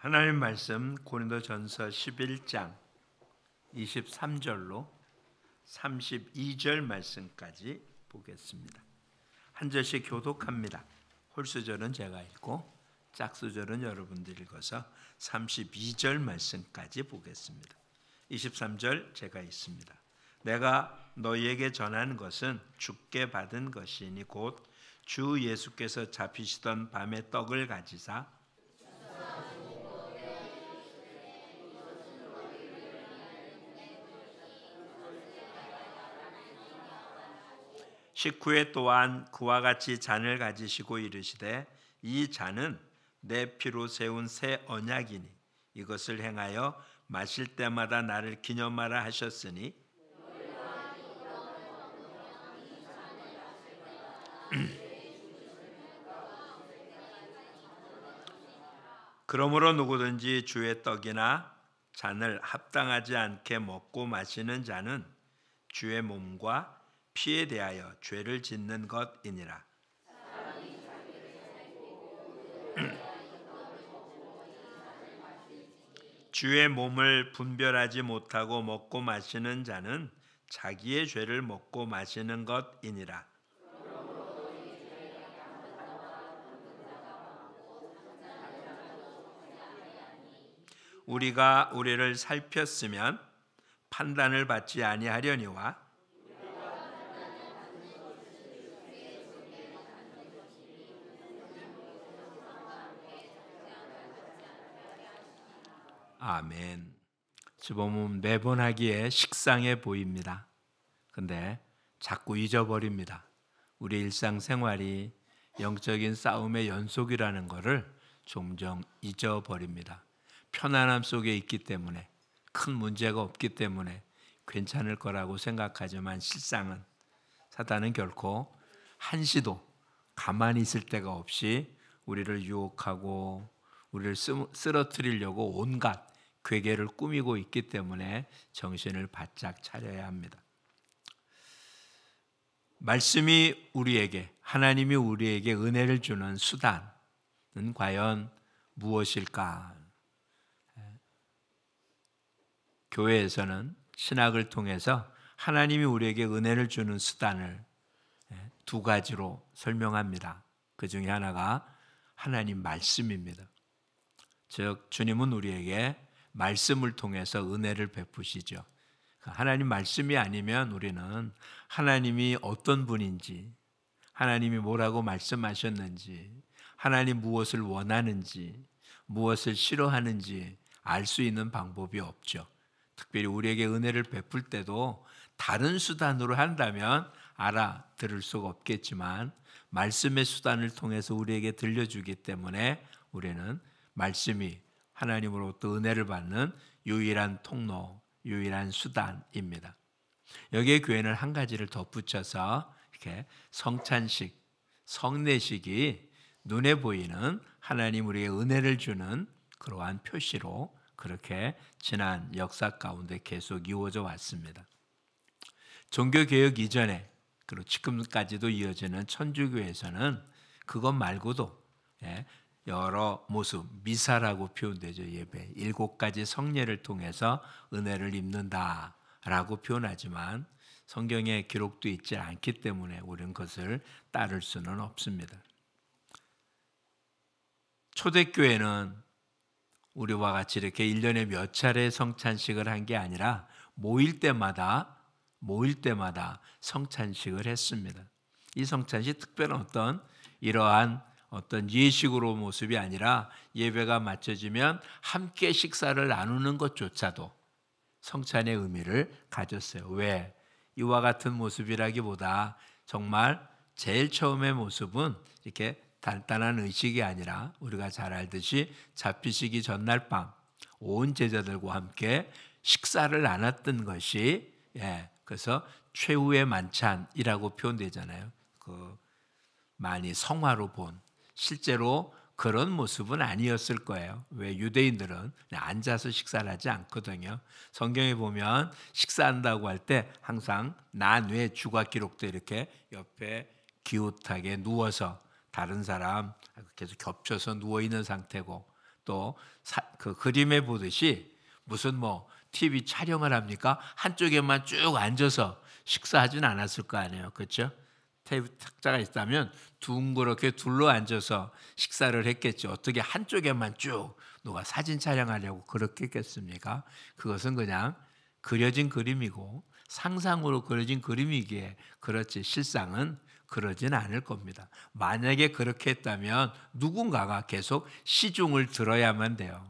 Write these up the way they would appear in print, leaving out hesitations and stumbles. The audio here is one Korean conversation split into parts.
하나님 말씀 고린도전서 11장 23절로 32절 말씀까지 보겠습니다. 한 절씩 교독합니다. 홀수절은 제가 읽고 짝수절은 여러분들이 읽어서 32절 말씀까지 보겠습니다. 23절 제가 읽습니다. 내가 너희에게 전하는 것은 주께 받은 것이니 곧 주 예수께서 잡히시던 밤에 떡을 가지사 식후에 또한 그와 같이 잔을 가지시고 이르시되 이 잔은 내 피로 세운 새 언약이니 이것을 행하여 마실 때마다 나를 기념하라 하셨으니 그러므로 누구든지 주의 떡이나 잔을 합당하지 않게 먹고 마시는 자는 주의 몸과 피에 대하여 죄를 짓는 것이니라. 주의 몸을 분별하지 못하고 먹고 마시는 자는 자기의 죄를 먹고 마시는 것이니라. 우리가 우리를 살폈으면 판단을 받지 아니하려니와 아멘. 보면 매번 하기에 식상해 보입니다. 근데 자꾸 잊어버립니다. 우리 일상생활이 영적인 싸움의 연속이라는 것을 종종 잊어버립니다. 편안함 속에 있기 때문에, 큰 문제가 없기 때문에 괜찮을 거라고 생각하지만 실상은 사단은 결코 한시도 가만히 있을 데가 없이 우리를 유혹하고 우리를 쓰러뜨리려고 온갖 괴계를 꾸미고 있기 때문에 정신을 바짝 차려야 합니다. 말씀이 우리에게, 하나님이 우리에게 은혜를 주는 수단은 과연 무엇일까? 교회에서는 신학을 통해서 하나님이 우리에게 은혜를 주는 수단을 두 가지로 설명합니다. 그 중에 하나가 하나님 말씀입니다. 즉 주님은 우리에게 말씀을 통해서 은혜를 베푸시죠. 하나님 말씀이 아니면 우리는 하나님이 어떤 분인지, 하나님이 뭐라고 말씀하셨는지, 하나님 무엇을 원하는지, 무엇을 싫어하는지 알 수 있는 방법이 없죠. 특별히 우리에게 은혜를 베풀 때도 다른 수단으로 한다면 알아들을 수가 없겠지만 말씀의 수단을 통해서 우리에게 들려주기 때문에 우리는 말씀이 하나님으로부터 은혜를 받는 유일한 통로, 유일한 수단입니다. 여기에 교회는 한 가지를 덧붙여서 이렇게 성찬식, 성례식이 눈에 보이는 하나님 우리에게 은혜를 주는 그러한 표시로 그렇게 지난 역사 가운데 계속 이루어져 왔습니다. 종교개혁 이전에 그리고 지금까지도 이어지는 천주교에서는 그것 말고도 여러 모습, 미사라고 표현되죠. 예배 7가지 성례를 통해서 은혜를 입는다라고 표현하지만 성경에 기록도 있지 않기 때문에 우리는 그것을 따를 수는 없습니다. 초대교회는 우리와 같이 이렇게 1년에 몇 차례 성찬식을 한 게 아니라 모일 때마다 성찬식을 했습니다. 이 성찬식 특별한 이러한 예식으로 모습이 아니라 예배가 마쳐지면 함께 식사를 나누는 것조차도 성찬의 의미를 가졌어요. 왜? 이와 같은 모습이라기보다 정말 제일 처음의 모습은 이렇게 단단한 의식이 아니라 우리가 잘 알듯이 잡히시기 전날 밤 온 제자들과 함께 식사를 나눴던 것이 그래서 최후의 만찬이라고 표현되잖아요. 많이 성화로 본 실제로 그런 모습은 아니었을 거예요. 왜? 유대인들은 앉아서 식사를 하지 않거든요. 성경에 보면 식사한다고 할 때 항상 나뇌 주가 기록돼 이렇게 옆에 기웃하게 누워서 다른 사람 계속 겹쳐서 누워있는 상태고 또 그 그림에 보듯이 무슨 뭐 TV 촬영을 합니까? 한쪽에만 쭉 앉아서 식사하진 않았을 거 아니에요. 그렇죠? 테이블 탁자가 있다면 둥그렇게 둘러 앉아서 식사를 했겠죠. 어떻게 한쪽에만 쭉 누가 사진 촬영하려고 그렇게 했겠습니까? 그것은 그냥 그려진 그림이고 상상으로 그려진 그림이기에 그렇지 실상은 그러진 않을 겁니다. 만약에 그렇게 했다면 누군가가 계속 시중을 들어야만 돼요.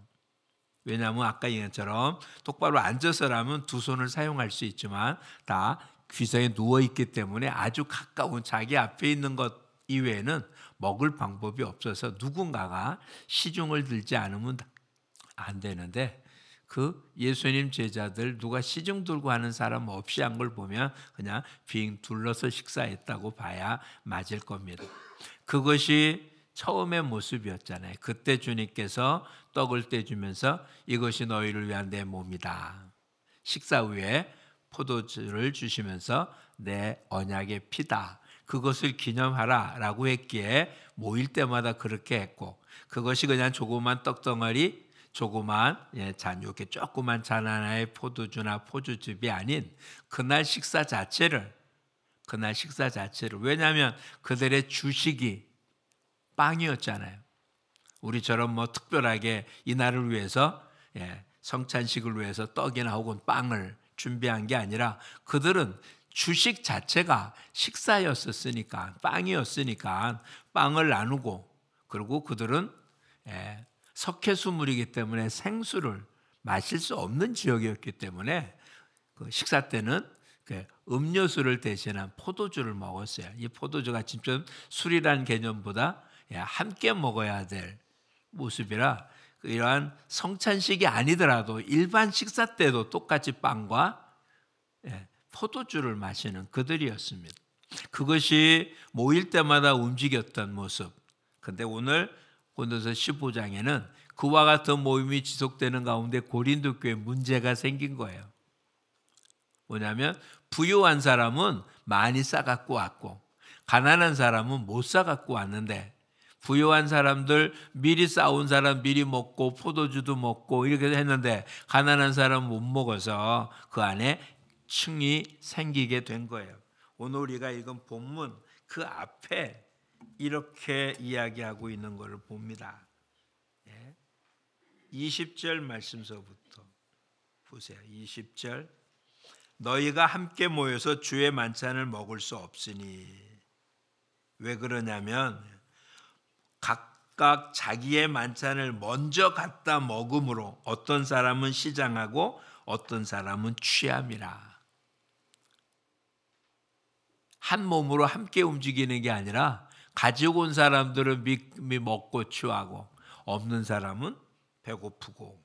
왜냐하면 아까 얘기한 것처럼 똑바로 앉아서라면 두 손을 사용할 수 있지만 다 귀성에 누워있기 때문에 아주 가까운 자기 앞에 있는 것 이외에는 먹을 방법이 없어서 누군가가 시중을 들지 않으면 안 되는데 그 예수님 제자들 누가 시중 들고 하는 사람 없이 한 걸 보면 그냥 빙 둘러서 식사했다고 봐야 맞을 겁니다. 그것이 처음의 모습이었잖아요. 그때 주님께서 떡을 떼주면서 이것이 너희를 위한 내 몸이다. 식사 후에 포도주를 주시면서 내 언약의 피다. 그것을 기념하라 라고 했기에 모일 때마다 그렇게 했고 그것이 그냥 조그만 떡덩어리 조그만 잔 이렇게 조그만 잔 하나의 포도주나 포도즙이 아닌 그날 식사 자체를 왜냐하면 그들의 주식이 빵이었잖아요. 우리처럼 뭐 특별하게 이날을 위해서 성찬식을 위해서 떡이나 혹은 빵을 준비한 게 아니라 그들은 주식 자체가 식사였었으니까 빵이었으니까 빵을 나누고 그리고 그들은 석회수물이기 때문에 생수를 마실 수 없는 지역이었기 때문에 그 식사 때는 음료수를 대신한 포도주를 먹었어요. 이 포도주가 진짜 술이라는 개념보다 함께 먹어야 될 모습이라 이러한 성찬식이 아니더라도 일반 식사 때도 똑같이 빵과 포도주를 마시는 그들이었습니다. 그것이 모일 때마다 움직였던 모습. 근데 오늘 고린도서 15장에는 그와 같은 모임이 지속되는 가운데 고린도 교회에 문제가 생긴 거예요. 뭐냐면 부유한 사람은 많이 싸갖고 왔고 가난한 사람은 못 싸갖고 왔는데 부유한 사람들 미리 싸운 사람 미리 먹고 포도주도 먹고 이렇게 했는데 가난한 사람은 못 먹어서 그 안에 층이 생기게 된 거예요. 오늘 우리가 읽은 본문 그 앞에 이렇게 이야기하고 있는 것을 봅니다. 20절 말씀서부터 보세요. 20절 너희가 함께 모여서 주의 만찬을 먹을 수 없으니 왜 그러냐면 각각 자기의 만찬을 먼저 갖다 먹음으로 어떤 사람은 시장하고 어떤 사람은 취함이라. 한 몸으로 함께 움직이는 게 아니라 가지고 온 사람들은 먹고 취하고 없는 사람은 배고프고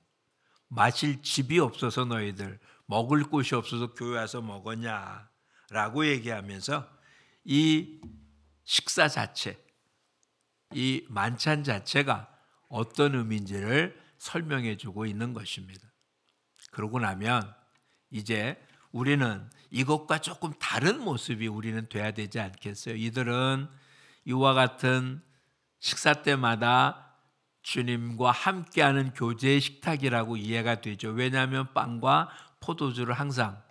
마실 집이 없어서 너희들 먹을 곳이 없어서 교회 와서 먹었냐라고 얘기하면서 이 식사 자체 이 만찬 자체가 어떤 의미인지를 설명해 주고 있는 것입니다. 그러고 나면 이제 우리는 이것과 조금 다른 모습이 우리는 돼야 되지 않겠어요? 이들은 이와 같은 식사 때마다 주님과 함께하는 교제의 식탁이라고 이해가 되죠. 왜냐하면 빵과 포도주를 항상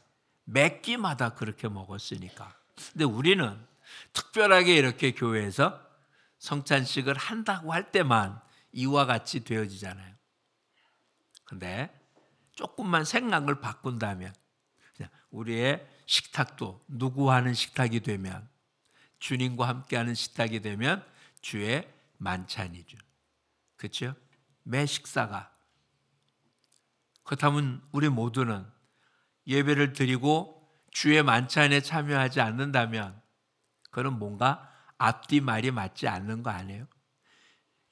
매 끼마다 그렇게 먹었으니까. 근데 우리는 특별하게 이렇게 교회에서 성찬식을 한다고 할 때만 이와 같이 되어지잖아요. 근데 조금만 생각을 바꾼다면 우리의 식탁도 누구 하는 식탁이 되면 주님과 함께하는 식탁이 되면 주의 만찬이죠. 그렇죠? 매 식사가. 그렇다면 우리 모두는 예배를 드리고 주의 만찬에 참여하지 않는다면 그건 뭔가 앞뒤 말이 맞지 않는 거 아니에요?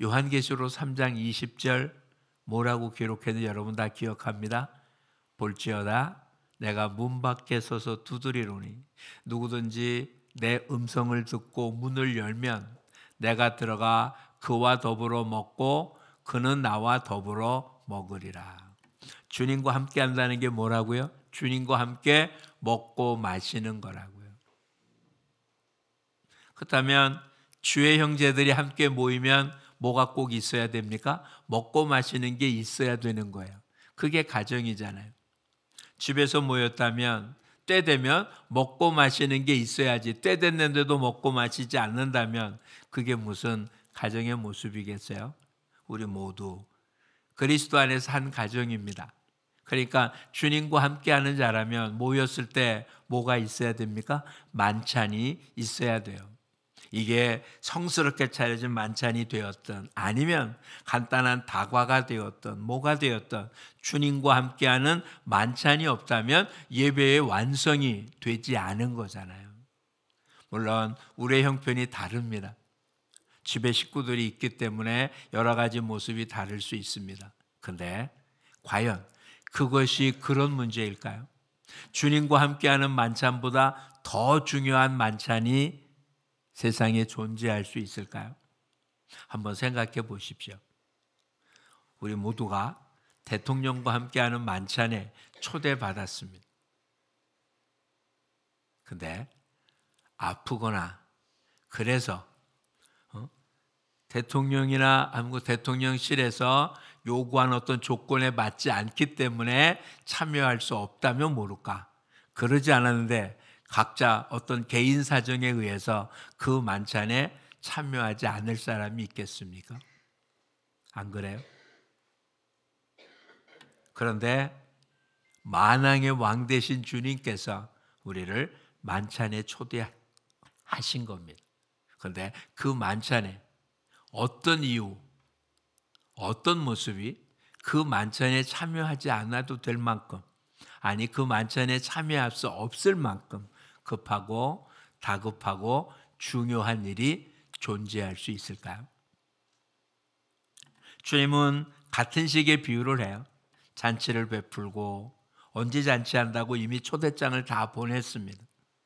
요한계시록 3장 20절 뭐라고 기록했는지 여러분 다 기억합니다. 볼지어다 내가 문 밖에 서서 두드리노니 누구든지 내 음성을 듣고 문을 열면 내가 들어가 그와 더불어 먹고 그는 나와 더불어 먹으리라. 주님과 함께 한다는 게 뭐라고요? 주님과 함께 먹고 마시는 거라고요. 그렇다면 주의 형제들이 함께 모이면 뭐가 꼭 있어야 됩니까? 먹고 마시는 게 있어야 되는 거예요. 그게 가정이잖아요. 집에서 모였다면 때 되면 먹고 마시는 게 있어야지, 때 됐는데도 먹고 마시지 않는다면 그게 무슨 가정의 모습이겠어요? 우리 모두 그리스도 안에서 한 가정입니다. 그러니까 주님과 함께하는 자라면 모였을 때 뭐가 있어야 됩니까? 만찬이 있어야 돼요. 이게 성스럽게 차려진 만찬이 되었든 아니면 간단한 다과가 되었든 뭐가 되었든 주님과 함께하는 만찬이 없다면 예배의 완성이 되지 않은 거잖아요. 물론 우리의 형편이 다릅니다. 집에 식구들이 있기 때문에 여러 가지 모습이 다를 수 있습니다. 그런데 과연 그것이 그런 문제일까요? 주님과 함께하는 만찬보다 더 중요한 만찬이 세상에 존재할 수 있을까요? 한번 생각해 보십시오. 우리 모두가 대통령과 함께하는 만찬에 초대받았습니다. 근데 아프거나 그래서 대통령이나 한국 대통령실에서 요구한 어떤 조건에 맞지 않기 때문에 참여할 수 없다면 모를까? 그러지 않았는데 각자 어떤 개인 사정에 의해서 그 만찬에 참여하지 않을 사람이 있겠습니까? 안 그래요? 그런데 만왕의 왕 되신 주님께서 우리를 만찬에 초대하신 겁니다. 그런데 그 만찬에 어떤 이유, 어떤 모습이 그 만찬에 참여하지 않아도 될 만큼, 아니 그 만찬에 참여할 수 없을 만큼 급하고 다급하고 중요한 일이 존재할 수 있을까요? 주님은 같은 식의 비유를 해요. 잔치를 베풀고 언제 잔치한다고 이미 초대장을 다 보냈습니다.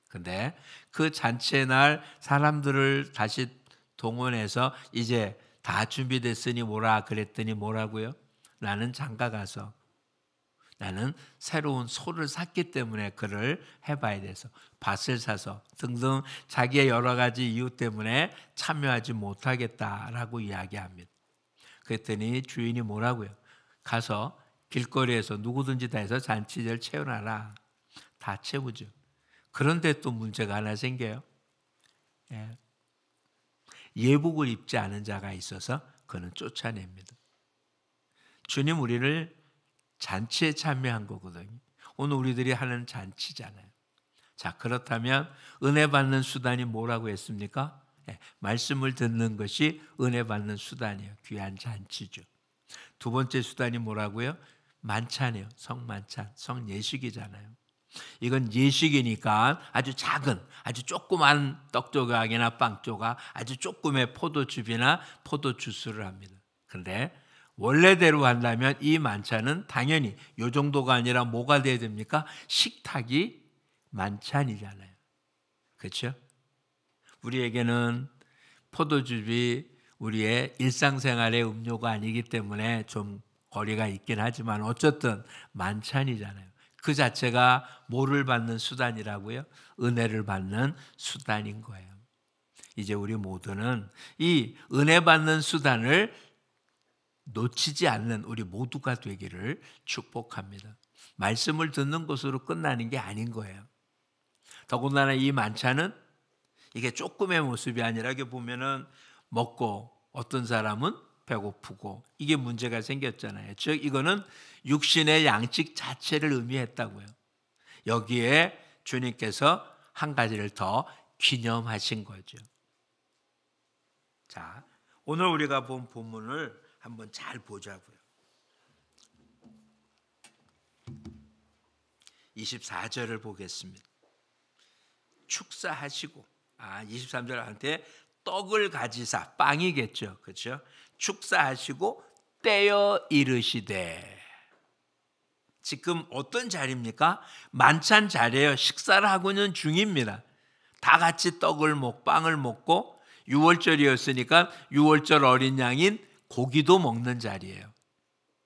근데 그 잔치의 날 사람들을 다시 동원해서 이제 다 준비됐으니 뭐라 그랬더니 뭐라고요? 나는 장가 가서 나는 새로운 소를 샀기 때문에 그를 해봐야 돼서 밭을 사서 등등 자기의 여러 가지 이유 때문에 참여하지 못하겠다라고 이야기합니다. 그랬더니 주인이 뭐라고요? 가서 길거리에서 누구든지 다 해서 잔치를 채워놔라. 다 채우죠. 그런데 또 문제가 하나 생겨요. 예복을 입지 않은 자가 있어서 그는 쫓아냅니다. 주님 우리를 잔치에 참여한 거거든요. 오늘 우리들이 하는 잔치잖아요. 자, 그렇다면 은혜 받는 수단이 뭐라고 했습니까? 말씀을 듣는 것이 은혜 받는 수단이에요. 귀한 잔치죠. 두 번째 수단이 뭐라고요? 만찬이에요. 성만찬, 성예식이잖아요. 이건 예식이니까 아주 작은, 아주 조그만 떡조각이나 빵조각, 아주 조금의 포도즙이나 포도주스를 합니다. 그런데 원래대로 한다면 이 만찬은 당연히 이 정도가 아니라 뭐가 돼야 됩니까? 식탁이 만찬이잖아요. 그렇죠? 우리에게는 포도즙이 우리의 일상생활의 음료가 아니기 때문에 좀 거리가 있긴 하지만 어쨌든 만찬이잖아요. 그 자체가 뭐를 받는 수단이라고요? 은혜를 받는 수단인 거예요. 이제 우리 모두는 이 은혜 받는 수단을 놓치지 않는 우리 모두가 되기를 축복합니다. 말씀을 듣는 것으로 끝나는 게 아닌 거예요. 더군다나 이 만찬은 이게 조금의 모습이 아니라 이게 보면은 먹고 어떤 사람은 배고프고 이게 문제가 생겼잖아요. 즉 이거는 육신의 양식 자체를 의미했다고요. 여기에 주님께서 한 가지를 더 기념하신 거죠. 자, 오늘 우리가 본 본문을 한번 잘 보자고요. 24절을 보겠습니다. 축사하시고 23절한테 떡을 가지사, 빵이겠죠. 그렇죠? 축사하시고 떼어 이르시되. 지금 어떤 자리입니까? 만찬 자리예요. 식사를 하고 있는 중입니다. 다 같이 떡을 먹고 빵을 먹고 6월절이었으니까 6월절 어린 양인 고기도 먹는 자리예요.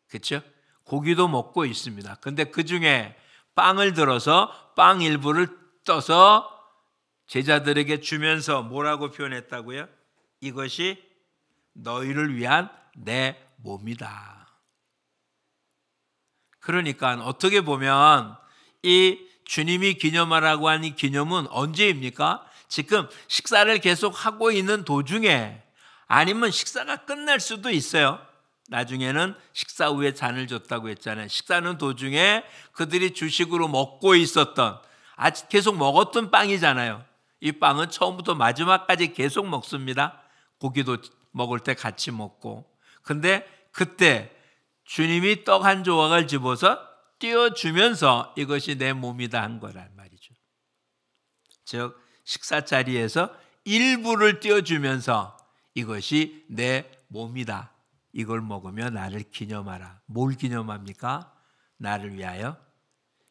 그렇죠? 고기도 먹고 있습니다. 근데 그중에 빵을 들어서 빵 일부를 떠서 제자들에게 주면서 뭐라고 표현했다고요? 이것이 너희를 위한 내 몸이다. 그러니까 어떻게 보면 이 주님이 기념하라고 하는 기념은 언제입니까? 지금 식사를 계속 하고 있는 도중에, 아니면 식사가 끝날 수도 있어요. 나중에는 식사 후에 잔을 줬다고 했잖아요. 식사는 도중에 그들이 주식으로 먹고 있었던, 아직 계속 먹었던 빵이잖아요. 이 빵은 처음부터 마지막까지 계속 먹습니다. 고기도 먹을 때 같이 먹고. 근데 그때 주님이 떡 한 조각을 집어서 띄워주면서 이것이 내 몸이다 한 거란 말이죠. 즉 식사 자리에서 일부를 띄워주면서 이것이 내 몸이다. 이걸 먹으며 나를 기념하라. 뭘 기념합니까? 나를 위하여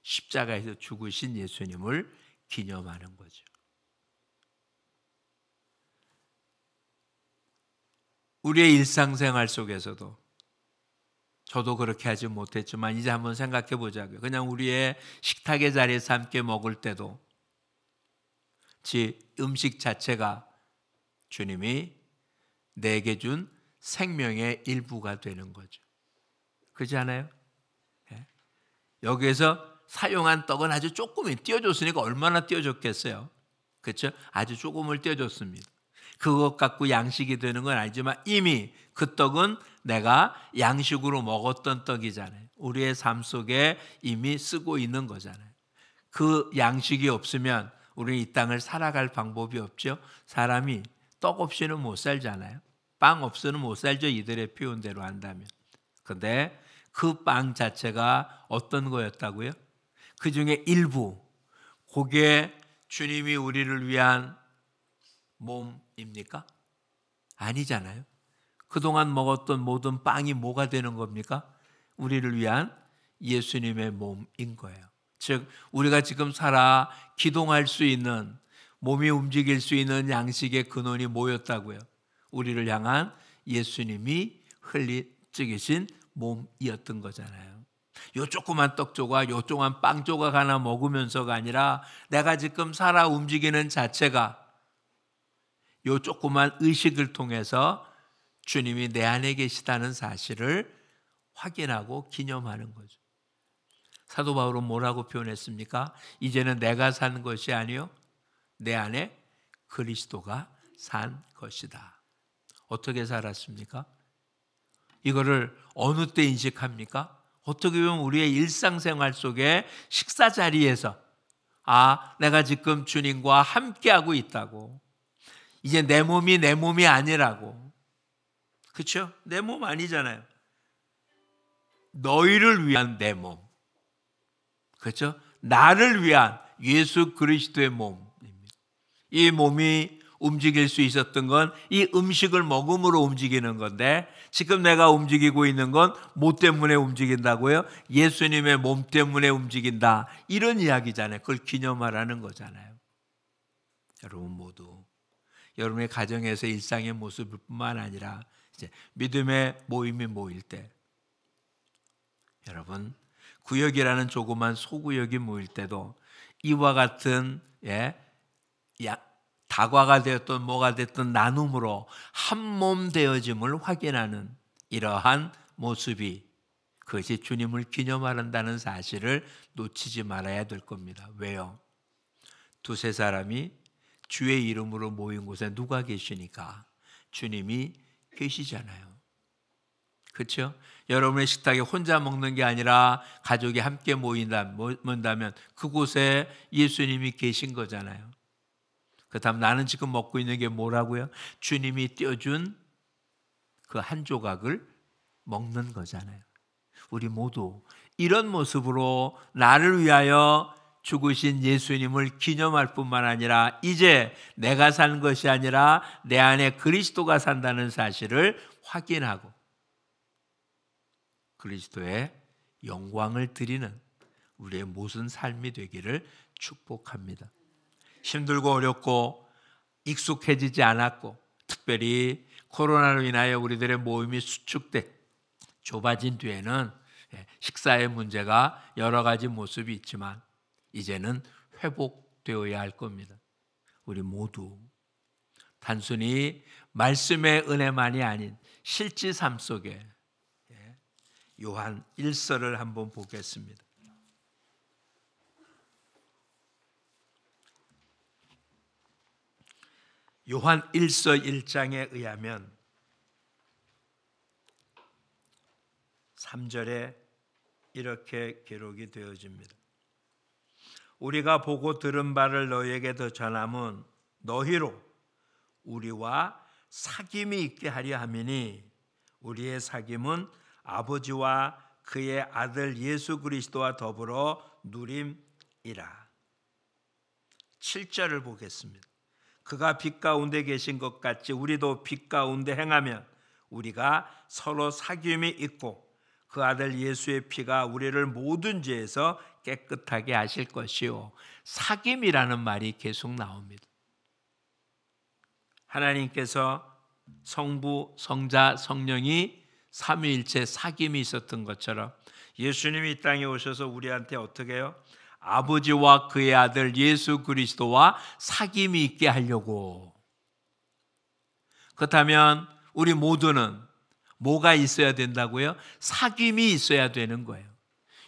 십자가에서 죽으신 예수님을 기념하는 거죠. 우리의 일상생활 속에서도, 저도 그렇게 하지 못했지만 이제 한번 생각해 보자고요. 그냥 우리의 식탁의 자리에서 함께 먹을 때도 음식 자체가 주님이 내게 준 생명의 일부가 되는 거죠. 그렇지 않아요? 여기에서 사용한 떡은 아주 조금이 띄워줬으니까 얼마나 띄워줬겠어요. 그렇죠? 아주 조금을 띄워줬습니다. 그것 갖고 양식이 되는 건 아니지만 이미 그 떡은 내가 양식으로 먹었던 떡이잖아요. 우리의 삶 속에 이미 쓰고 있는 거잖아요. 그 양식이 없으면 우리는 이 땅을 살아갈 방법이 없죠. 사람이 떡 없이는 못 살잖아요. 빵 없이는 못 살죠. 이들의 표현대로 한다면. 그런데 그 빵 자체가 어떤 거였다고요? 그 중에 일부, 그게 주님이 우리를 위한 몸입니까? 아니잖아요. 그동안 먹었던 모든 빵이 뭐가 되는 겁니까? 우리를 위한 예수님의 몸인 거예요. 즉 우리가 지금 살아 기동할 수 있는, 몸이 움직일 수 있는 양식의 근원이 뭐였다고요? 우리를 향한 예수님이 흘리신 몸이었던 거잖아요. 요 조그만 떡 조각, 요 조그만 빵 조각 하나 먹으면서가 아니라 내가 지금 살아 움직이는 자체가 요 조그만 의식을 통해서 주님이 내 안에 계시다는 사실을 확인하고 기념하는 거죠. 사도 바울은 뭐라고 표현했습니까? 이제는 내가 사는 것이 아니요 내 안에 그리스도가 산 것이다. 어떻게 살았습니까? 이거를 어느 때 인식합니까? 어떻게 보면 우리의 일상생활 속에 식사 자리에서 내가 지금 주님과 함께하고 있다고, 이제 내 몸이 내 몸이 아니라고. 그렇죠? 내 몸 아니잖아요. 너희를 위한 내 몸. 그렇죠? 나를 위한 예수 그리스도의 몸입니다. 이 몸이 움직일 수 있었던 건 이 음식을 먹음으로 움직이는 건데, 지금 내가 움직이고 있는 건 뭐 때문에 움직인다고요? 예수님의 몸 때문에 움직인다. 이런 이야기잖아요. 그걸 기념하라는 거잖아요. 여러분 모두 여러분의 가정에서 일상의 모습일 뿐만 아니라 이제 믿음의 모임이 모일 때, 여러분 구역이라는 조그만 소구역이 모일 때도 이와 같은 다과가 되었던 뭐가 됐던 나눔으로 한 몸 되어짐을 확인하는 이러한 모습이, 그것이 주님을 기념한다는 사실을 놓치지 말아야 될 겁니다. 왜요? 두세 사람이 주의 이름으로 모인 곳에 누가 계시니까? 주님이 계시잖아요. 그렇죠? 여러분의 식탁에 혼자 먹는 게 아니라 가족이 함께 모인다면 그곳에 예수님이 계신 거잖아요. 그 다음 나는 지금 먹고 있는 게 뭐라고요? 주님이 띄워준 그 한 조각을 먹는 거잖아요. 우리 모두 이런 모습으로 나를 위하여 죽으신 예수님을 기념할 뿐만 아니라 이제 내가 산 것이 아니라 내 안에 그리스도가 산다는 사실을 확인하고 그리스도의 영광을 드리는 우리의 모든 삶이 되기를 축복합니다. 힘들고 어렵고 익숙해지지 않았고, 특별히 코로나로 인하여 우리들의 모임이 수축돼 좁아진 뒤에는 식사의 문제가 여러 가지 모습이 있지만 이제는 회복되어야 할 겁니다. 우리 모두 단순히 말씀의 은혜만이 아닌 실제 삶 속에 요한 1서를 한번 보겠습니다. 요한 1서 1장에 의하면 3절에 이렇게 기록이 되어집니다. 우리가 보고 들은 바를 너희에게 더 전함은 너희로 우리와 사귐이 있게 하려 함이니 우리의 사귐은 아버지와 그의 아들 예수 그리스도와 더불어 누림이라. 7절을 보겠습니다. 그가 빛 가운데 계신 것 같이 우리도 빛 가운데 행하면 우리가 서로 사귐이 있고 그 아들 예수의 피가 우리를 모든 죄에서 깨끗하게 하실 것이요. 사귐이라는 말이 계속 나옵니다. 하나님께서 성부, 성자, 성령이 삼위일체 사귐이 있었던 것처럼 예수님이 이 땅에 오셔서 우리한테 어떻게 해요? 아버지와 그의 아들 예수 그리스도와 사귐이 있게 하려고. 그렇다면 우리 모두는 뭐가 있어야 된다고요? 사귐이 있어야 되는 거예요.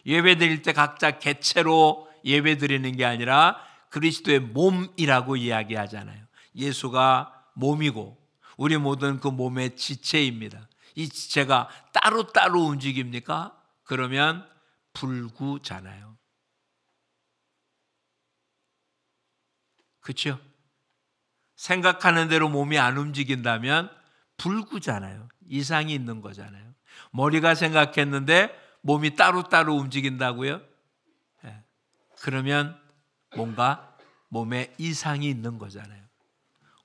예배 드릴 때 각자 개체로 예배 드리는 게 아니라 그리스도의 몸이라고 이야기하잖아요. 예수가 몸이고 우리 모두는 그 몸의 지체입니다. 이 지체가 따로따로 움직입니까? 그러면 불구잖아요. 그렇죠? 생각하는 대로 몸이 안 움직인다면 불구잖아요. 이상이 있는 거잖아요. 머리가 생각했는데 몸이 따로따로 움직인다고요? 네. 그러면 뭔가 몸에 이상이 있는 거잖아요.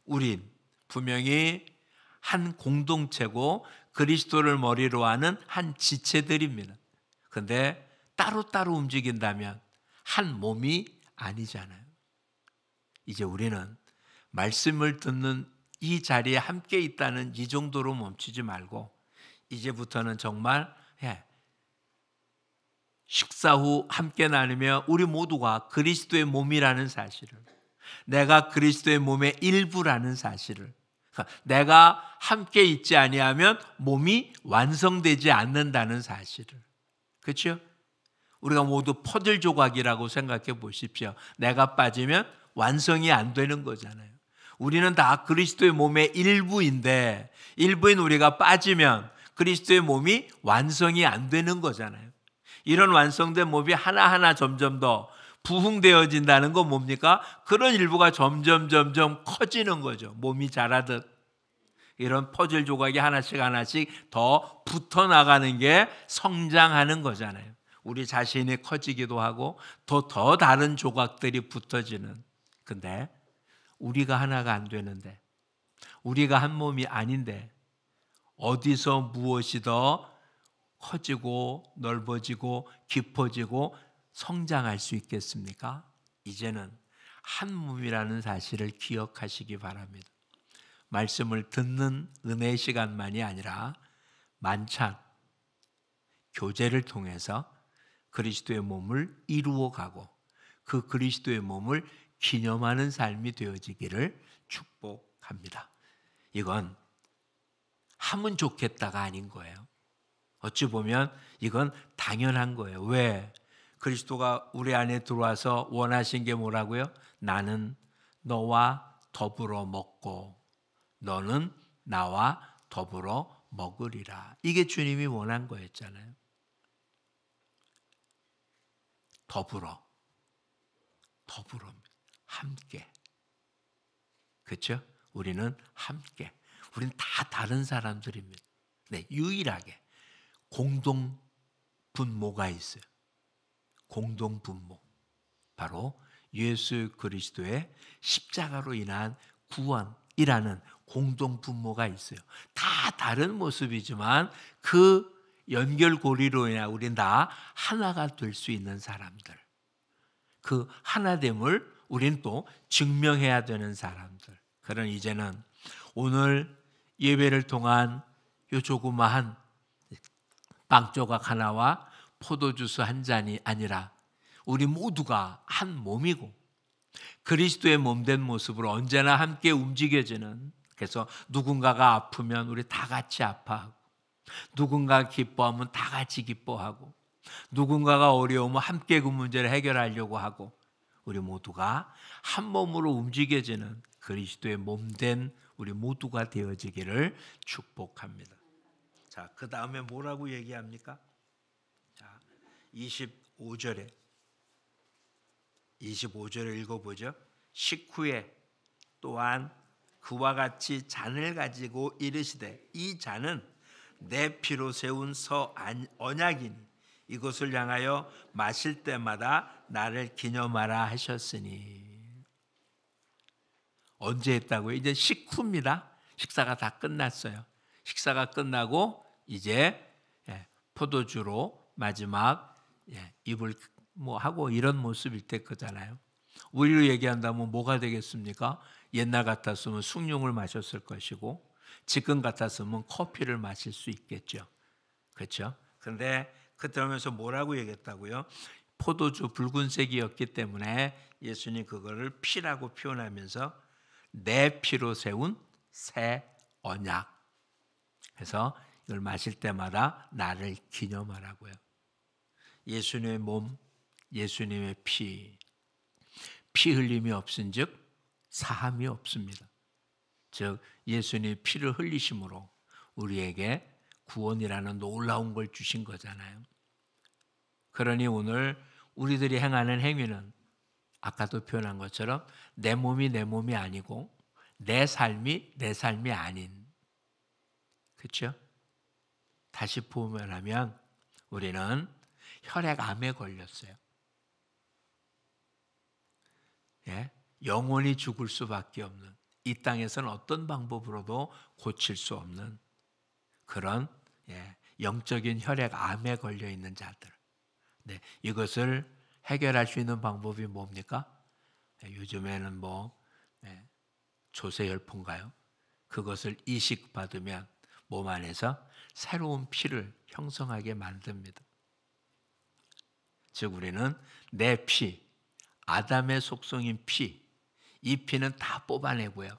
우린 분명히 한 공동체고 그리스도를 머리로 하는 한 지체들입니다. 그런데 따로따로 움직인다면 한 몸이 아니잖아요. 이제 우리는 말씀을 듣는 이 자리에 함께 있다는 이 정도로 멈추지 말고 이제부터는 정말 식사 후 함께 나누며 우리 모두가 그리스도의 몸이라는 사실을, 내가 그리스도의 몸의 일부라는 사실을, 내가 함께 있지 아니하면 몸이 완성되지 않는다는 사실을. 그렇죠? 우리가 모두 퍼즐 조각이라고 생각해 보십시오. 내가 빠지면 완성이 안 되는 거잖아요. 우리는 다 그리스도의 몸의 일부인데 일부인 우리가 빠지면 그리스도의 몸이 완성이 안 되는 거잖아요. 이런 완성된 몸이 하나하나 점점 더 부흥되어진다는 건 뭡니까? 그런 일부가 점점 커지는 거죠. 몸이 자라듯 이런 퍼즐 조각이 하나씩 더 붙어나가는 게 성장하는 거잖아요. 우리 자신이 커지기도 하고 더 다른 조각들이 붙어지는. 근데 우리가 하나가 안 되는데, 우리가 한 몸이 아닌데 어디서 무엇이 더 커지고 넓어지고 깊어지고 성장할 수 있겠습니까? 이제는 한 몸이라는 사실을 기억하시기 바랍니다. 말씀을 듣는 은혜의 시간만이 아니라 만찬, 교제를 통해서 그리스도의 몸을 이루어가고 그 그리스도의 몸을 기념하는 삶이 되어지기를 축복합니다. 이건 하면 좋겠다가 아닌 거예요. 어찌 보면 이건 당연한 거예요. 왜? 그리스도가 우리 안에 들어와서 원하신 게 뭐라고요? 나는 너와 더불어 먹고 너는 나와 더불어 먹으리라. 이게 주님이 원한 거였잖아요. 더불어 함께. 그렇죠? 우리는 함께. 우리는 다 다른 사람들입니다. 네, 유일하게 공동 분모가 있어요. 공동 분모. 바로 예수 그리스도의 십자가로 인한 구원이라는 공동 분모가 있어요. 다 다른 모습이지만 그 연결고리로 인해 우리는 다 하나가 될 수 있는 사람들. 그 하나됨을 우리는 또 증명해야 되는 사람들. 그런 이제는 오늘 예배를 통한 요 조그마한 빵 조각 하나와 포도주스 한 잔이 아니라 우리 모두가 한 몸이고 그리스도의 몸된 모습으로 언제나 함께 움직여지는 그래서 누군가가 아프면 우리 다 같이 아파하고, 누군가가 기뻐하면 다 같이 기뻐하고, 누군가가 어려우면 함께 그 문제를 해결하려고 하고, 우리 모두가 한 몸으로 움직여지는 그리스도의 몸된 우리 모두가 되어지기를 축복합니다. 자, 그 다음에 뭐라고 얘기합니까? 자, 25절에 읽어보죠. 식후에 또한 그와 같이 잔을 가지고 이르시되 이 잔은 내 피로 세운 서 언약이니 이것을 향하여 마실 때마다 나를 기념하라 하셨으니. 언제 했다고요? 이제 식후입니다. 식사가 다 끝났어요. 식사가 끝나고 이제 포도주로 마지막 입을 하고 이런 모습일 때 거잖아요. 우리로 얘기한다면 뭐가 되겠습니까? 옛날 같았으면 숭늉을 마셨을 것이고, 지금 같았으면 커피를 마실 수 있겠죠. 그렇죠? 그런데 그러면서 뭐라고 얘기했다고요? 포도주 붉은색이었기 때문에 예수님 그거를 피라고 표현하면서 내 피로 세운 새 언약. 그래서 이걸 마실 때마다 나를 기념하라고요. 예수님의 몸, 예수님의 피 흘림이 없은즉 사함이 없습니다. 즉 예수님의 피를 흘리심으로 우리에게 구원이라는 놀라운 걸 주신 거잖아요. 그러니 오늘 우리들이 행하는 행위는 아까도 표현한 것처럼 내 몸이 내 몸이 아니고 내 삶이 내 삶이 아닌, 그렇죠? 다시 보면하면 우리는 혈액암에 걸렸어요. 영원히 죽을 수밖에 없는, 이 땅에서는 어떤 방법으로도 고칠 수 없는 그런 영적인 혈액암에 걸려 있는 자들. 이것을 해결할 수 있는 방법이 뭡니까? 요즘에는 조세혈포인가요? 그것을 이식받으면 몸 안에서 새로운 피를 형성하게 만듭니다. 즉 우리는 내 피, 아담의 속성인 피, 이 피는 다 뽑아내고요.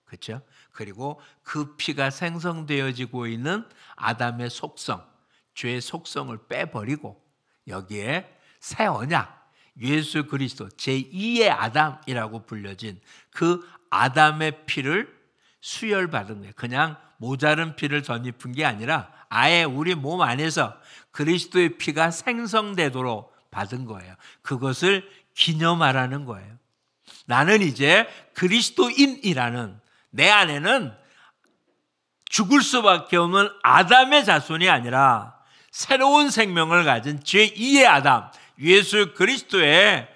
그렇죠? 그리고 그 피가 생성되어지고 있는 아담의 속성, 죄의 속성을 빼버리고 여기에 새 언약, 예수 그리스도 제2의 아담이라고 불려진 그 아담의 피를 수혈받은 거예요. 그냥 모자른 피를 덧입은 게 아니라 아예 우리 몸 안에서 그리스도의 피가 생성되도록 받은 거예요. 그것을 기념하라는 거예요. 나는 이제 그리스도인이라는, 내 안에는 죽을 수밖에 없는 아담의 자손이 아니라 새로운 생명을 가진 제2의 아담, 예수 그리스도의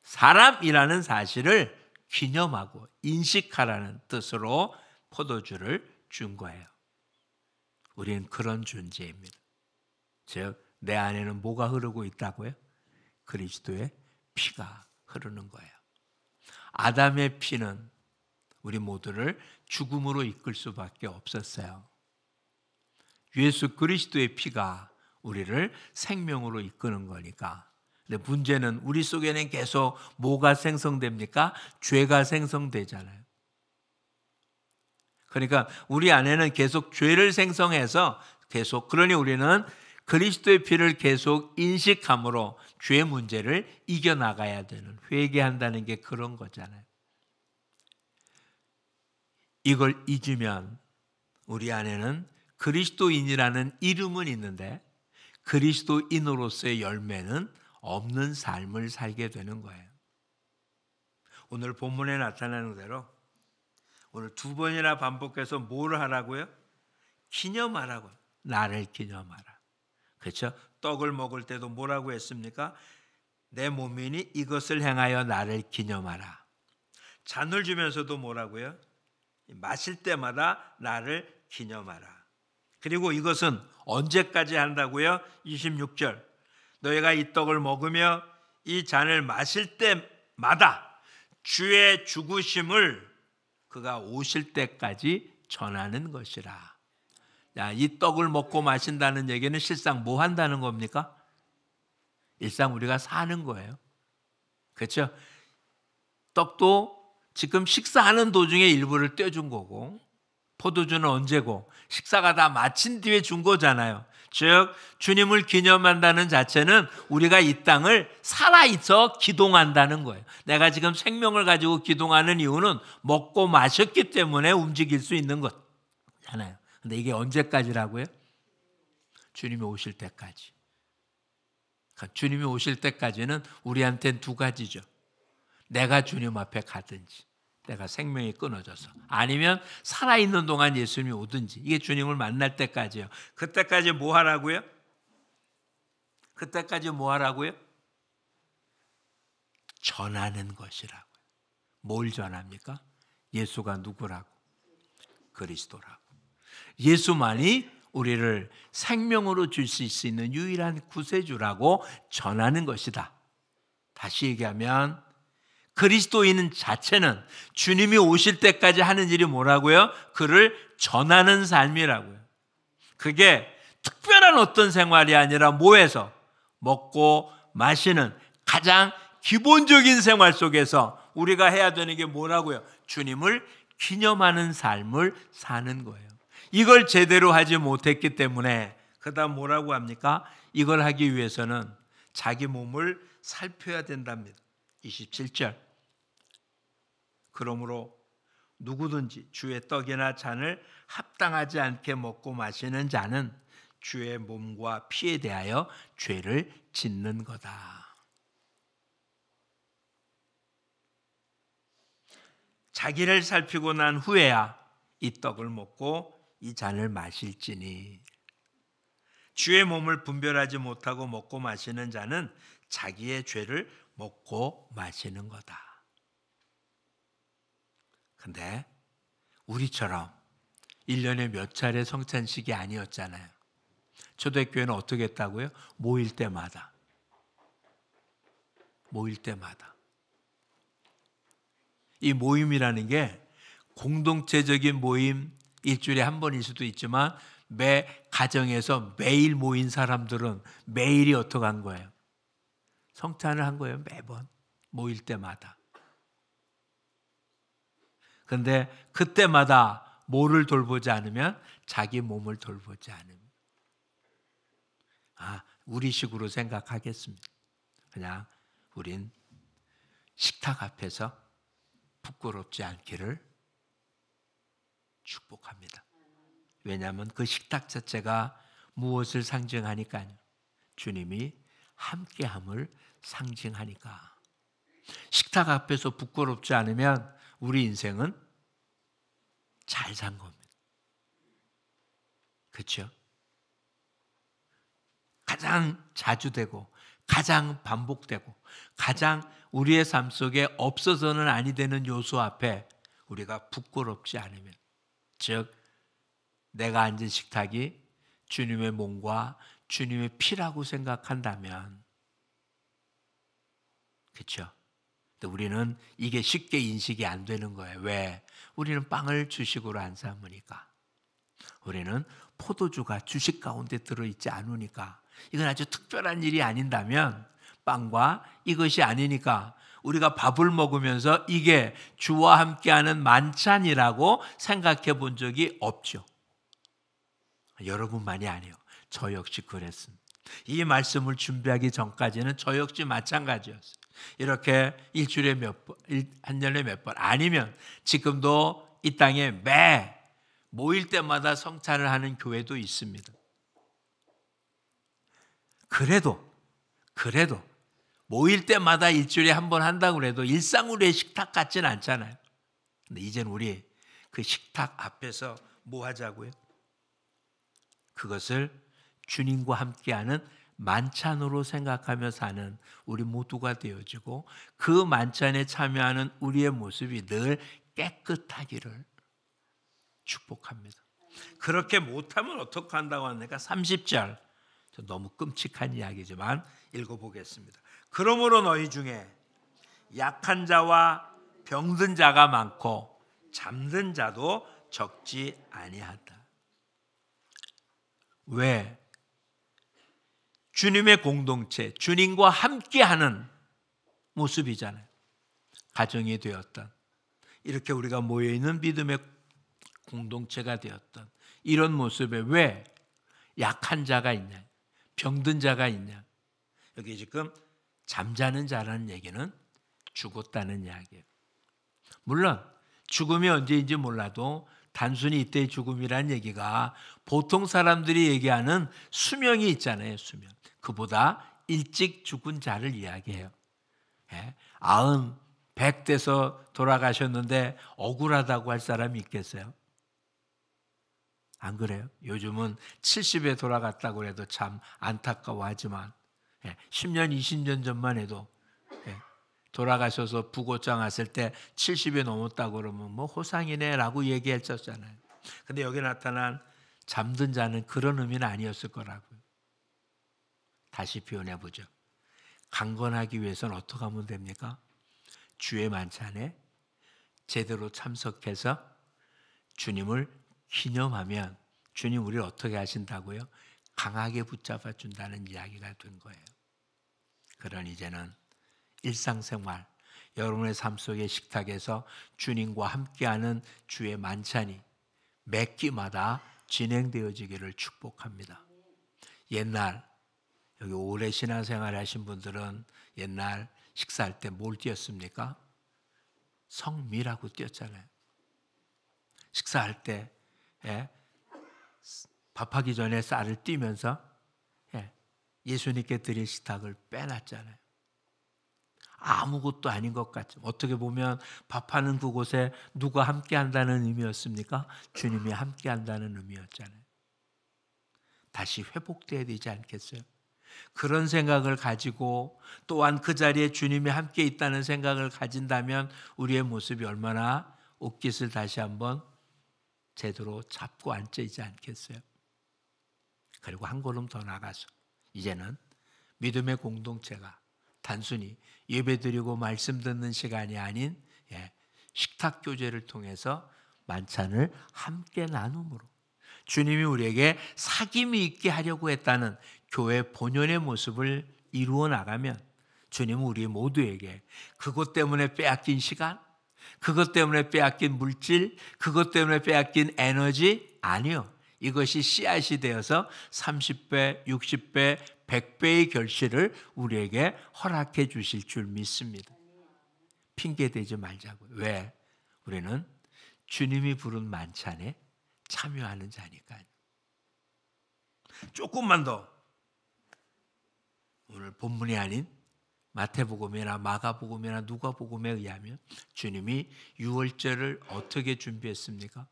사람이라는 사실을 기념하고 인식하라는 뜻으로 포도주를 준 거예요. 우리는 그런 존재입니다. 즉 내 안에는 뭐가 흐르고 있다고요? 그리스도의 피가 흐르는 거예요. 아담의 피는 우리 모두를 죽음으로 이끌 수밖에 없었어요. 예수 그리스도의 피가 우리를 생명으로 이끄는 거니까. 근데 문제는 우리 속에는 계속 뭐가 생성됩니까? 죄가 생성되잖아요. 그러니까 우리 안에는 계속 죄를 생성해서 그러니 우리는 그리스도의 피를 계속 인식함으로 죄 문제를 이겨나가야 되는, 회개한다는 게 그런 거잖아요. 이걸 잊으면 우리 안에는 그리스도인이라는 이름은 있는데 그리스도인으로서의 열매는 없는 삶을 살게 되는 거예요. 오늘 본문에 나타나는 대로 오늘 두 번이나 반복해서 뭘 하라고요? 기념하라고요. 나를 기념하라. 그렇죠? 떡을 먹을 때도 뭐라고 했습니까? 내 몸이니 이것을 행하여 나를 기념하라. 잔을 주면서도 뭐라고요? 마실 때마다 나를 기념하라. 그리고 이것은 언제까지 한다고요? 26절. 너희가 이 떡을 먹으며 이 잔을 마실 때마다 주의 죽으심을 그가 오실 때까지 전하는 것이라. 이 떡을 먹고 마신다는 얘기는 실상 뭐 한다는 겁니까? 일상 우리가 사는 거예요. 그렇죠? 떡도 지금 식사하는 도중에 일부를 떼준 거고, 포도주는 언제고 식사가 다 마친 뒤에 준 거잖아요. 즉 주님을 기념한다는 자체는 우리가 이 땅을 살아있어 기동한다는 거예요. 내가 지금 생명을 가지고 기동하는 이유는 먹고 마셨기 때문에 움직일 수 있는 거잖아요. 근데 이게 언제까지라고요? 주님이 오실 때까지. 그러니까 주님이 오실 때까지는 우리한테는 두 가지죠. 내가 주님 앞에 가든지, 내가 생명이 끊어져서, 아니면 살아있는 동안 예수님이 오든지, 이게 주님을 만날 때까지예요. 그때까지 뭐 하라고요? 그때까지 뭐 하라고요? 전하는 것이라고요. 뭘 전합니까? 예수가 누구라고? 그리스도라고. 예수만이 우리를 생명으로 주실 수 있는 유일한 구세주라고 전하는 것이다. 다시 얘기하면 그리스도인 자체는 주님이 오실 때까지 하는 일이 뭐라고요? 그를 전하는 삶이라고요. 그게 특별한 어떤 생활이 아니라 뭐에서? 먹고 마시는 가장 기본적인 생활 속에서 우리가 해야 되는 게 뭐라고요? 주님을 기념하는 삶을 사는 거예요. 이걸 제대로 하지 못했기 때문에 그다음 뭐라고 합니까? 이걸 하기 위해서는 자기 몸을 살펴야 된답니다. 27절. 그러므로 누구든지 주의 떡이나 잔을 합당하지 않게 먹고 마시는 자는 주의 몸과 피에 대하여 죄를 짓는 거다. 자기를 살피고 난 후에야 이 떡을 먹고 이 잔을 마실지니 주의 몸을 분별하지 못하고 먹고 마시는 자는 자기의 죄를 먹고 마시는 거다. 근데 우리처럼 1년에 몇 차례 성찬식이 아니었잖아요. 초대교회는 어떻게 했다고요? 모일 때마다. 이 모임이라는 게 공동체적인 모임, 일주일에 한 번일 수도 있지만 매 가정에서 매일 모인 사람들은 매일이 어떻게 한 거예요? 성찬을 한 거예요. 매번 모일 때마다. 그런데 그때마다 뭐를 돌보지 않으면 자기 몸을 돌보지 않으면 우리식으로 생각하겠습니다. 그냥 우린 식탁 앞에서 부끄럽지 않기를 축복합니다. 왜냐하면 그 식탁 자체가 무엇을 상징하니까요? 주님이 함께함을 상징하니까. 식탁 앞에서 부끄럽지 않으면 우리 인생은 잘 산 겁니다. 그렇죠? 가장 자주 되고 가장 반복되고 가장 우리의 삶 속에 없어서는 아니 되는 요소 앞에 우리가 부끄럽지 않으면, 즉 내가 앉은 식탁이 주님의 몸과 주님의 피라고 생각한다면, 그렇죠? 근데 우리는 이게 쉽게 인식이 안 되는 거예요. 왜? 우리는 빵을 주식으로 안 삼으니까. 우리는 포도주가 주식 가운데 들어있지 않으니까. 이건 아주 특별한 일이 아닌다면 빵과 이것이 아니니까 우리가 밥을 먹으면서 이게 주와 함께하는 만찬이라고 생각해 본 적이 없죠. 여러분만이 아니에요. 저 역시 그랬습니다. 이 말씀을 준비하기 전까지는 저 역시 마찬가지였어요. 이렇게 일주일에 몇 번, 한 년에 몇 번, 아니면 지금도 이 땅에 매 모일 때마다 성찬을 하는 교회도 있습니다. 그래도 모일 때마다 일주일에 한 번 한다고 해도 일상으로의 식탁 같지는 않잖아요. 근데 이제는 우리 그 식탁 앞에서 뭐 하자고요? 그것을 주님과 함께하는 만찬으로 생각하며 사는 우리 모두가 되어지고, 그 만찬에 참여하는 우리의 모습이 늘 깨끗하기를 축복합니다. 그렇게 못하면 어떻게 한다고 하니까 30절, 너무 끔찍한 이야기지만 읽어보겠습니다. 그러므로 너희 중에 약한 자와 병든 자가 많고 잠든 자도 적지 아니하다. 왜? 주님의 공동체, 주님과 함께하는 모습이잖아요. 가정이 되었던, 이렇게 우리가 모여있는 믿음의 공동체가 되었던 이런 모습에 왜 약한 자가 있냐, 병든 자가 있냐. 여기 지금 잠자는 자라는 얘기는 죽었다는 이야기예요. 물론 죽음이 언제인지 몰라도 단순히 이때의 죽음이라는 얘기가 보통 사람들이 얘기하는 수명이 있잖아요. 수명. 그보다 일찍 죽은 자를 이야기해요. 90, 100 돼서 돌아가셨는데 억울하다고 할 사람이 있겠어요? 안 그래요? 요즘은 70에 돌아갔다고 해도 참 안타까워하지만 10년, 20년 전만 해도 돌아가셔서 부고장 왔을 때 70에 넘었다고 그러면 뭐 호상이네라고 얘기했었잖아요. 근데 여기 나타난 잠든 자는 그런 의미는 아니었을 거라고요. 다시 표현해 보죠. 강건하기 위해서는 어떻게 하면 됩니까? 주의 만찬에 제대로 참석해서 주님을 기념하면 주님 우리를 어떻게 하신다고요? 강하게 붙잡아 준다는 이야기가 된 거예요. 그런 이제는 일상생활, 여러분의 삶 속의 식탁에서 주님과 함께하는 주의 만찬이 매 끼마다 진행되어지기를 축복합니다. 옛날 여기 오래 신앙생활 하신 분들은 옛날 식사할 때 뭘 띄었습니까? 성미라고 띄었잖아요. 식사할 때 밥하기 전에 쌀을 띄면서 예수님께 드릴 식탁을 빼놨잖아요. 아무것도 아닌 것 같죠. 어떻게 보면 밥하는 그곳에 누가 함께한다는 의미였습니까? 주님이 함께한다는 의미였잖아요. 다시 회복돼야 되지 않겠어요? 그런 생각을 가지고 또한 그 자리에 주님이 함께 있다는 생각을 가진다면 우리의 모습이 얼마나 옷깃을 다시 한번 제대로 잡고 앉아있지 않겠어요? 그리고 한 걸음 더 나가서 이제는 믿음의 공동체가 단순히 예배드리고 말씀 듣는 시간이 아닌 식탁 교제를 통해서 만찬을 함께 나눔으로 주님이 우리에게 사귐이 있게 하려고 했다는 교회 본연의 모습을 이루어 나가면 주님은 우리 모두에게 그것 때문에 빼앗긴 시간, 그것 때문에 빼앗긴 물질, 그것 때문에 빼앗긴 에너지 아니요. 이것이 씨앗이 되어서 30배, 60배, 100배의 결실을 우리에게 허락해 주실 줄 믿습니다. 핑계대지 말자고요. 왜? 우리는 주님이 부른 만찬에 참여하는 자니까요. 조금만 더 오늘 본문이 아닌 마태복음이나 마가복음이나 누가복음에 의하면 주님이 유월절을 어떻게 준비했습니까?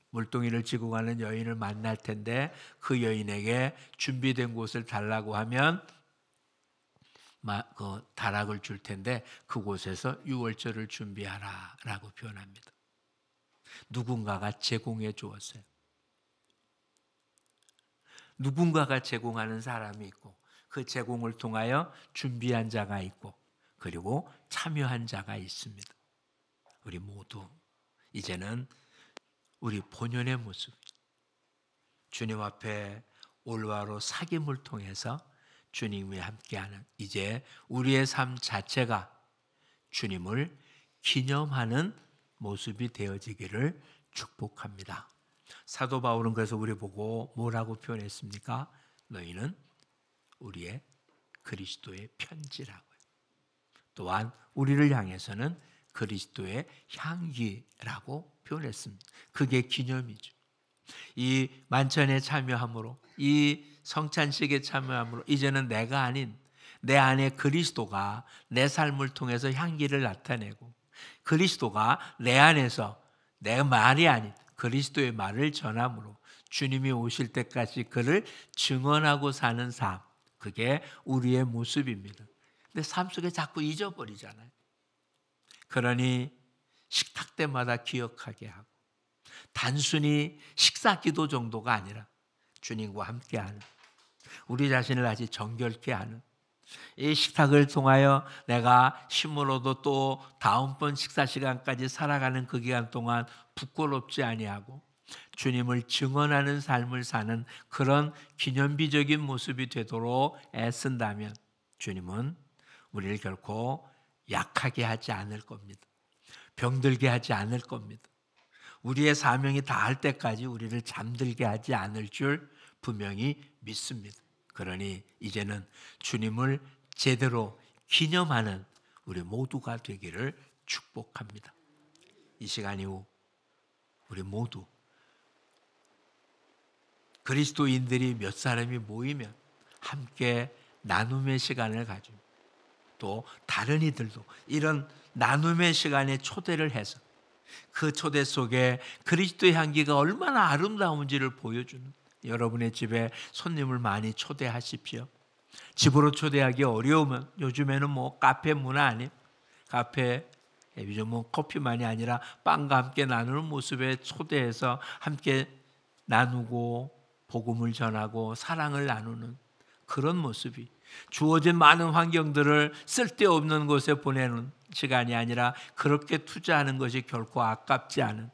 물동이를 지고 가는 여인을 만날 텐데 그 여인에게 준비된 곳을 달라고 하면 그 다락을 줄 텐데 그곳에서 유월절을 준비하라 라고 표현합니다. 누군가가 제공해 주었어요. 누군가가 제공하는 사람이 있고 그 제공을 통하여 준비한 자가 있고 그리고 참여한 자가 있습니다. 우리 모두 이제는 우리 본연의 모습, 주님 앞에 올바로 사귐을 통해서 주님이 함께하는 이제 우리의 삶 자체가 주님을 기념하는 모습이 되어지기를 축복합니다. 사도 바울은 그래서 우리 보고 뭐라고 표현했습니까? 너희는 우리의 그리스도의 편지라고요. 또한 우리를 향해서는 그리스도의 향기라고 표현했습니다. 그게 기념이죠. 이 만찬에 참여함으로 이 성찬식에 참여함으로 이제는 내가 아닌 내 안에 그리스도가 내 삶을 통해서 향기를 나타내고 그리스도가 내 안에서 내 말이 아닌 그리스도의 말을 전함으로 주님이 오실 때까지 그를 증언하고 사는 삶, 그게 우리의 모습입니다. 근데 삶 속에 자꾸 잊어버리잖아요. 그러니 식탁 때마다 기억하게 하고 단순히 식사 기도 정도가 아니라 주님과 함께하는 우리 자신을 아주 정결케 하는 이 식탁을 통하여 내가 힘으로도 또 다음번 식사 시간까지 살아가는 그 기간 동안 부끄럽지 아니하고 주님을 증언하는 삶을 사는 그런 기념비적인 모습이 되도록 애쓴다면 주님은 우리를 결코 약하게 하지 않을 겁니다. 병들게 하지 않을 겁니다. 우리의 사명이 다할 때까지 우리를 잠들게 하지 않을 줄 분명히 믿습니다. 그러니 이제는 주님을 제대로 기념하는 우리 모두가 되기를 축복합니다. 이 시간 이후 우리 모두 그리스도인들이 몇 사람이 모이면 함께 나눔의 시간을 가지고 또 다른 이들도 이런 나눔의 시간에 초대를 해서 그 초대 속에 그리스도의 향기가 얼마나 아름다운지를 보여주는, 여러분의 집에 손님을 많이 초대하십시오. 집으로 초대하기 어려우면 요즘에는 뭐 카페 문화 아니에요. 카페 요즘 뭐 커피만이 아니라 빵과 함께 나누는 모습에 초대해서 함께 나누고 복음을 전하고 사랑을 나누는 그런 모습이, 주어진 많은 환경들을 쓸데없는 곳에 보내는 시간이 아니라 그렇게 투자하는 것이 결코 아깝지 않은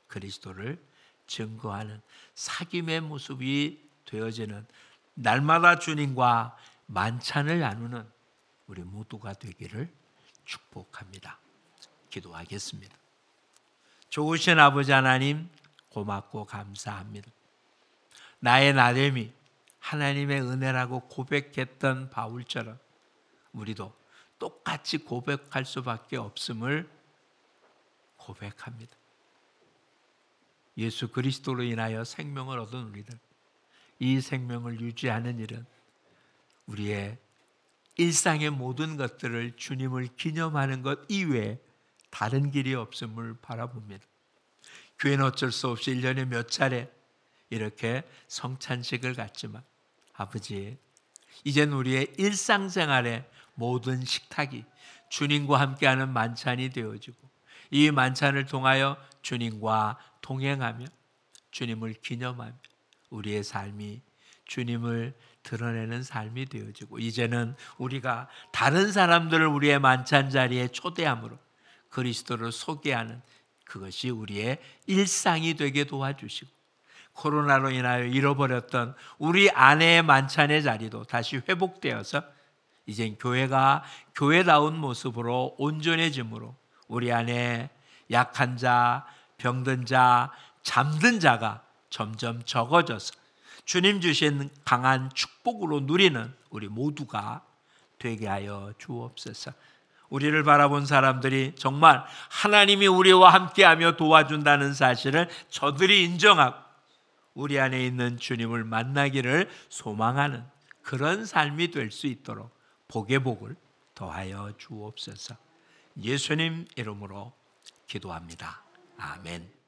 그리스도를 증거하는 사귐의 모습이 되어지는, 날마다 주님과 만찬을 나누는 우리 모두가 되기를 축복합니다. 기도하겠습니다. 좋으신 아버지 하나님, 고맙고 감사합니다. 나의 나됨이 하나님의 은혜라고 고백했던 바울처럼 우리도 똑같이 고백할 수밖에 없음을 고백합니다. 예수 그리스도로 인하여 생명을 얻은 우리들, 이 생명을 유지하는 일은 우리의 일상의 모든 것들을 주님을 기념하는 것 이외에 다른 길이 없음을 바라봅니다. 교회는 어쩔 수 없이 1년에 몇 차례 이렇게 성찬식을 갖지만 아버지, 이젠 우리의 일상생활의 모든 식탁이 주님과 함께하는 만찬이 되어지고 이 만찬을 통하여 주님과 동행하며 주님을 기념하며 우리의 삶이 주님을 드러내는 삶이 되어지고, 이제는 우리가 다른 사람들을 우리의 만찬 자리에 초대함으로 그리스도를 소개하는 그것이 우리의 일상이 되게 도와주시고, 코로나로 인하여 잃어버렸던 우리 안의 만찬의 자리도 다시 회복되어서 이젠 교회가 교회다운 모습으로 온전해짐으로 우리 안에 약한 자, 병든 자, 잠든 자가 점점 적어져서 주님 주신 강한 축복으로 누리는 우리 모두가 되게 하여 주옵소서. 우리를 바라본 사람들이 정말 하나님이 우리와 함께하며 도와준다는 사실을 저들이 인정하고 우리 안에 있는 주님을 만나기를 소망하는 그런 삶이 될 수 있도록 복의 복을 더하여 주옵소서. 예수님 이름으로 기도합니다. 아멘.